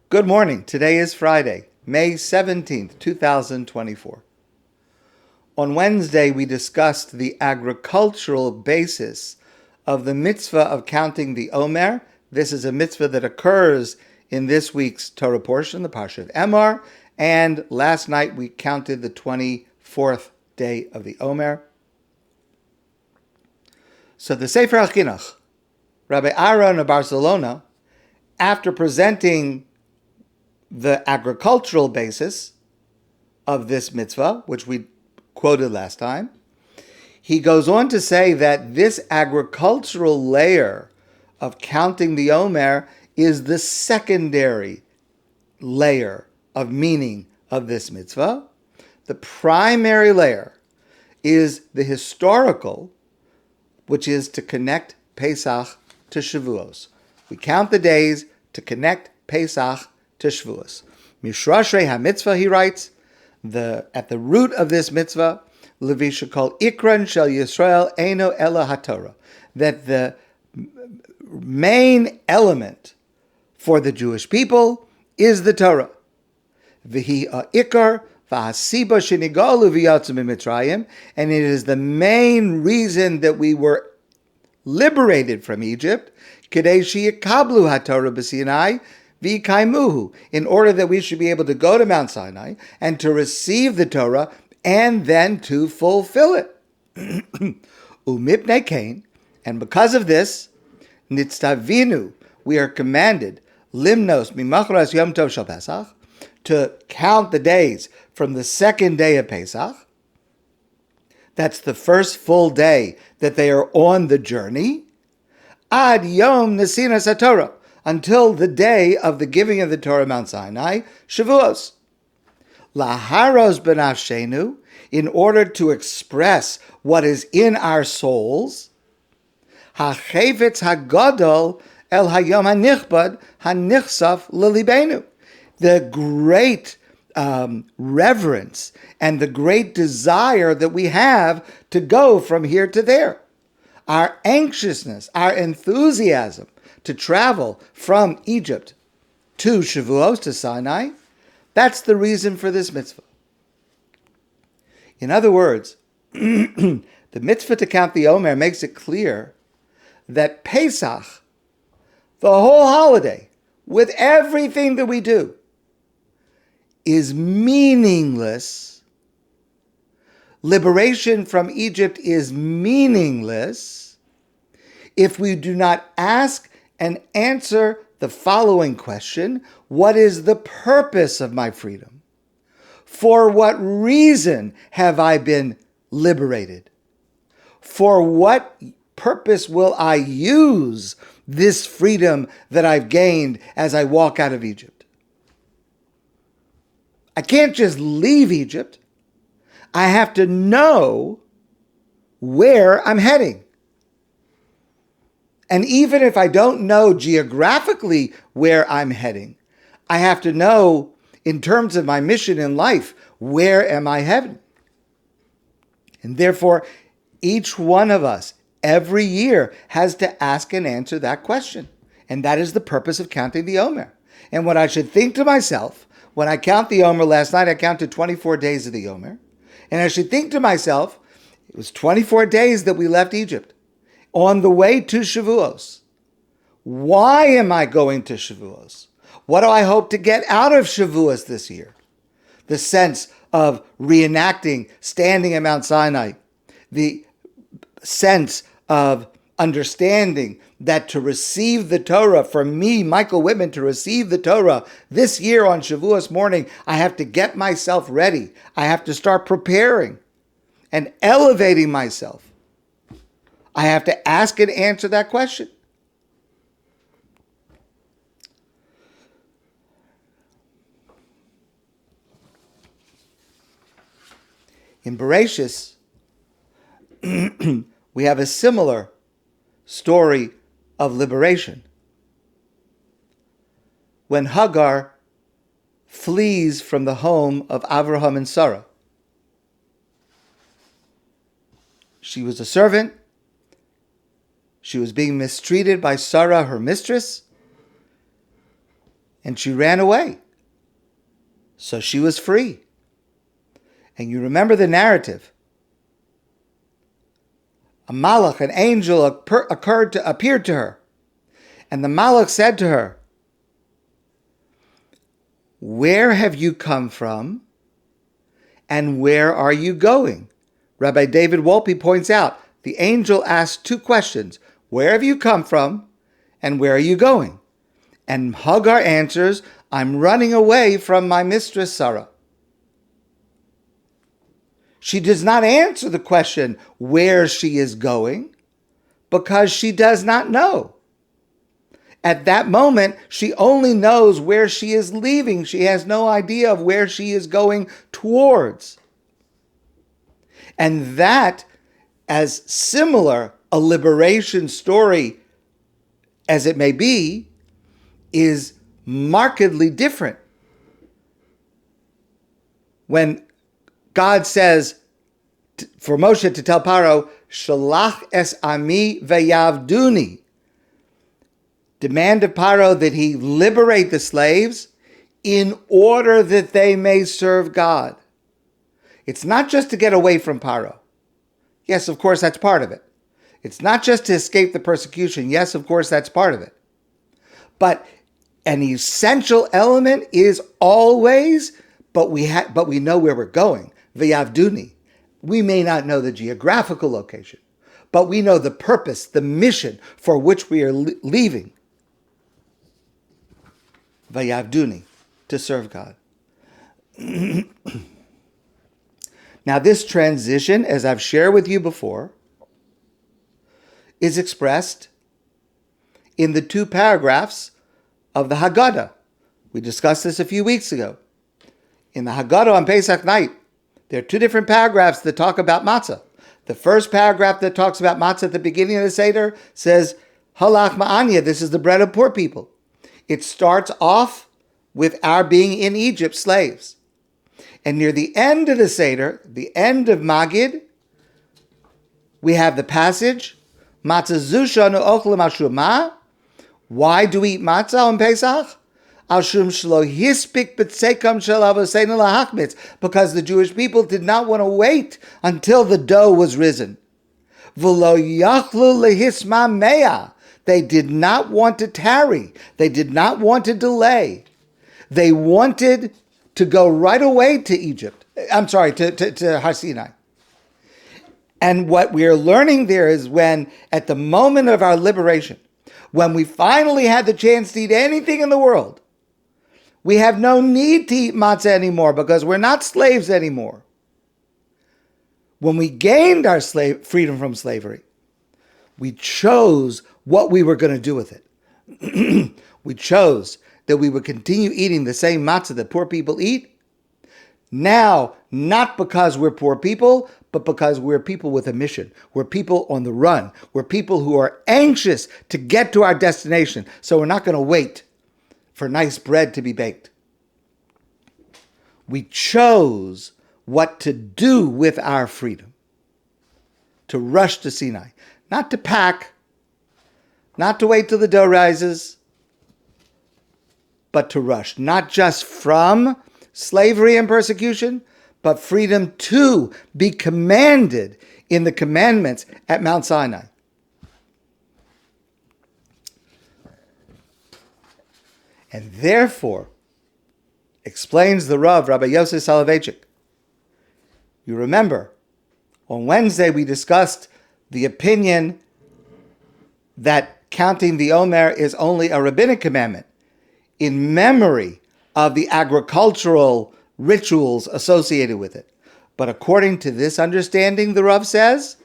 Good morning. Today is Friday, May 17th, 2024. On Wednesday, we discussed the agricultural basis of the mitzvah of counting the Omer. This is a mitzvah that occurs in this week's Torah portion, the Parsha of Emor, and last night we counted the 24th day of the Omer. So the Sefer HaChinuch, Rabbi Aaron of Barcelona, after presenting the agricultural basis of this mitzvah, which we quoted last time, he goes on to say that this agricultural layer of counting the Omer is the secondary layer of meaning of this mitzvah. The primary layer is the historical, which is to connect Pesach to Shavuos. We count the days to connect Pesach to Shavuos. Mishrashrei HaMitzvah, he writes, at the root of this mitzvah, Levi shekol ikran shel Yisrael eino ela haTorah, that the main element for the Jewish people is the Torah. V'hi ha'ikar v'hasiba shenigalu v'yatzim miMitzrayim, and it is the main reason that we were liberated from Egypt, kedei sheyikablu haTorah b'Sinai, v'ikaimuhu, in order that we should be able to go to Mount Sinai and to receive the Torah and then to fulfill it. Umipnei kain, and because of this, nitztavinu, we are commanded, limnos mimachras yom tov shel Pesach, to count the days from the second day of Pesach. That's the first full day that they are on the journey. Ad yom nesinas haTorah, until the day of the giving of the Torah Mount Sinai, Shavuos. Laharos benafshenu, in order to express what is in our souls. Hachevitz hagadol el hayom hanichbad hanichsaf lelibenu, the great reverence and the great desire that we have to go from here to there. Our anxiousness, our enthusiasm to travel from Egypt to Shavuos, to Sinai, that's the reason for this mitzvah. In other words, the mitzvah to count the Omer makes it clear that Pesach, the whole holiday, with everything that we do, is meaningless. Liberation from Egypt is meaningless if we do not ask and answer the following question: what is the purpose of my freedom? For what reason have I been liberated? For what purpose will I use this freedom that I've gained as I walk out of Egypt? I can't just leave Egypt. I have to know where I'm heading. And even if I don't know geographically where I'm heading, I have to know in terms of my mission in life, where am I heading? And therefore, each one of us every year has to ask and answer that question. And that is the purpose of counting the Omer. And what I should think to myself, when I count the Omer last night, I counted 24 days of the Omer. And I should think to myself, it was 24 days that we left Egypt. On the way to Shavuos. Why am I going to Shavuos? What do I hope to get out of Shavuos this year? The sense of reenacting, standing at Mount Sinai. The sense of understanding that to receive the Torah, for me, Michael Whitman, to receive the Torah this year on Shavuos morning, I have to get myself ready. I have to start preparing and elevating myself. I have to ask and answer that question. In Bereshis, we have a similar story of liberation. When Hagar flees from the home of Avraham and Sarah, she was a servant. She was being mistreated by Sarah, her mistress. and she ran away. So she was free. And you remember the narrative. A malach, an angel, appeared to her. And the malach said to her, "Where have you come from? And where are you going?" Rabbi David Wolpe points out, the angel asked two questions. Where have you come from? And where are you going? And Hagar answers, "I'm running away from my mistress Sarah." She does not answer the question where she is going because she does not know. At that moment, she only knows where she is leaving. She has no idea of where she is going towards. And that, as similar a liberation story as it may be, is markedly different. When God says for Moshe to tell Paro, "Shalach es ami veyavduni," demand of Paro that he liberate the slaves in order that they may serve God. It's not just to get away from Paro. Yes, of course, that's part of it. It's not just to escape the persecution. Yes, of course, that's part of it. But an essential element is always, but we know where we're going. V'yavduni. We may not know the geographical location, but we know the purpose, the mission for which we are leaving. V'yavduni, to serve God. Now, this transition, as I've shared with you before, is expressed in the two paragraphs of the Haggadah. We discussed this a few weeks ago. In the Haggadah on Pesach night, there are two different paragraphs that talk about matzah. The first paragraph that talks about matzah at the beginning of the Seder says, "Halach ma'anya," this is the bread of poor people. It starts off with our being in Egypt, slaves. And near the end of the Seder, the end of Magid, we have the passage, "Matzah zusha nu ochlim al shumah." Why do we eat matzah on Pesach? Al shum shelo hispik b'tzekom shel avoseinu lahachmitz, because the Jewish people did not want to wait until the dough was risen. V'lo yachlu lehisma mea. They did not want to tarry. They did not want to delay. They wanted to go right away to Egypt. To Har Sinai. And what we are learning there is when, at the moment of our liberation, when we finally had the chance to eat anything in the world, we have no need to eat matzah anymore because we're not slaves anymore. When we gained our freedom from slavery, we chose what we were going to do with it. We chose that we would continue eating the same matzah that poor people eat. Now, not because we're poor people, but because we're people with a mission. We're people on the run. We're people who are anxious to get to our destination. So we're not going to wait for nice bread to be baked. We chose what to do with our freedom. To rush to Sinai. Not to pack. Not to wait till the dough rises. But to rush. Not just from slavery and persecution, but freedom to be commanded in the commandments at Mount Sinai. And therefore, explains the Rav, Rabbi Yosef Soloveitchik. You remember, on Wednesday we discussed the opinion that counting the Omer is only a rabbinic commandment in memory of the agricultural rituals associated with it. But according to this understanding, the Rav says,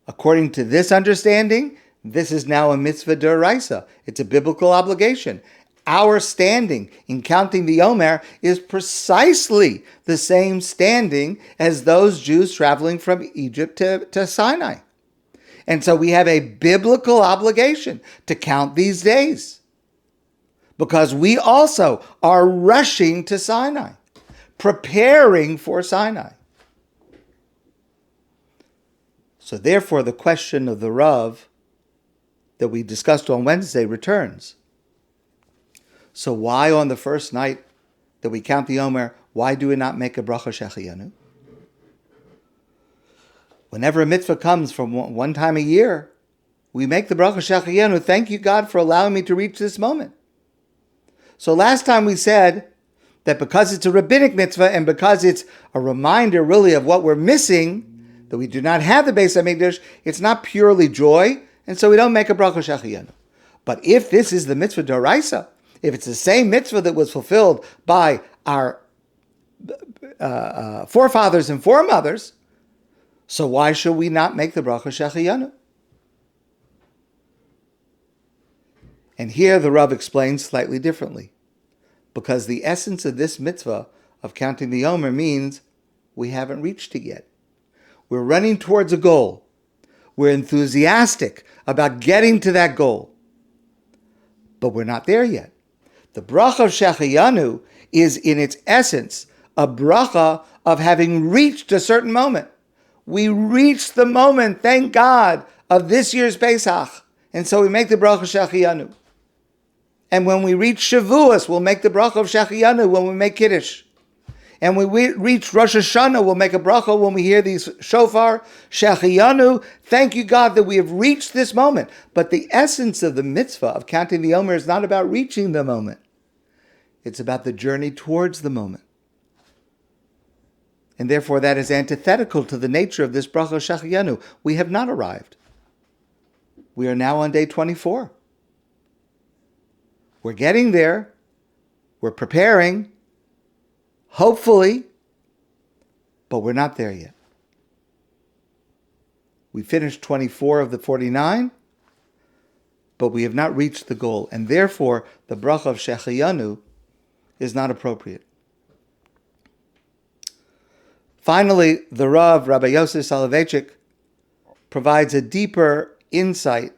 according to this understanding, this is now a mitzvah d'oraisa. It's a biblical obligation. Our standing in counting the Omer is precisely the same standing as those Jews traveling from Egypt to Sinai. And so we have a biblical obligation to count these days, because we also are rushing to Sinai, preparing for Sinai. So therefore, the question of the Rav that we discussed on Wednesday returns. So why on the first night that we count the Omer, why do we not make a bracha shehecheyanu? Whenever a mitzvah comes from one time a year, we make the bracha shehecheyanu. Thank you, God, for allowing me to reach this moment. So last time we said that because it's a rabbinic mitzvah and because it's a reminder really of what we're missing, that we do not have the Beis HaMikdash, it's not purely joy, and so we don't make a bracha shehecheyanu. But if this is the mitzvah d'oraisa, if it's the same mitzvah that was fulfilled by our forefathers and foremothers, so why should we not make the bracha shehecheyanu? And here the Rav explains slightly differently. Because the essence of this mitzvah of counting the Omer means we haven't reached it yet. We're running towards a goal. We're enthusiastic about getting to that goal. But we're not there yet. The bracha of shehecheyanu is in its essence a bracha of having reached a certain moment. We reached the moment, thank God, of this year's Pesach. And so we make the bracha shehecheyanu. And when we reach Shavuos, we'll make the bracha of shehecheyanu when we make Kiddush. And when we reach Rosh Hashanah, we'll make a bracha when we hear these shofar, shehecheyanu. Thank you, God, that we have reached this moment. But the essence of the mitzvah of counting the Omer is not about reaching the moment. It's about the journey towards the moment. And therefore, that is antithetical to the nature of this bracha of shehecheyanu. We have not arrived. We are now on day 24. We're getting there. We're preparing, hopefully, but we're not there yet. We finished 24 of the 49, but we have not reached the goal, and therefore the bracha of shehecheyanu is not appropriate. Finally, the Rav, Rabbi Yosef Soloveitchik, provides a deeper insight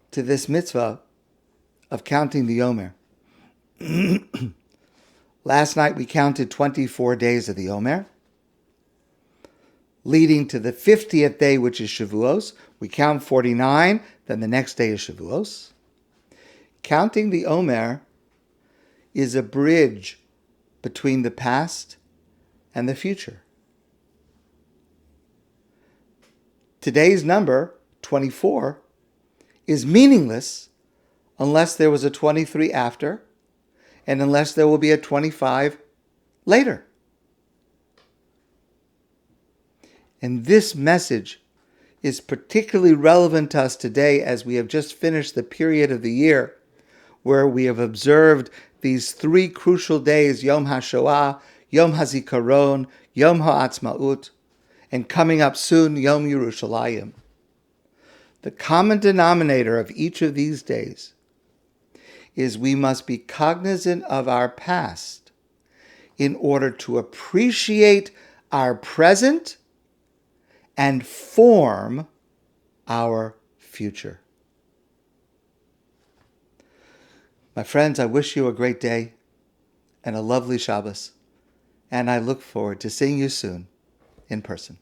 to this mitzvah of counting the Omer. Last night we counted 24 days of the Omer, leading to the 50th day, which is Shavuos. We count 49, then the next day is Shavuos. Counting the Omer is a bridge between the past and the future. Today's number, 24, is meaningless unless there was a 23 after, and unless there will be a 25 later. And this message is particularly relevant to us today as we have just finished the period of the year where we have observed these three crucial days, Yom HaShoah, Yom HaZikaron, Yom HaAtzmaut, and coming up soon, Yom Yerushalayim. The common denominator of each of these days is we must be cognizant of our past in order to appreciate our present and form our future. My friends, I wish you a great day and a lovely Shabbos, and I look forward to seeing you soon in person.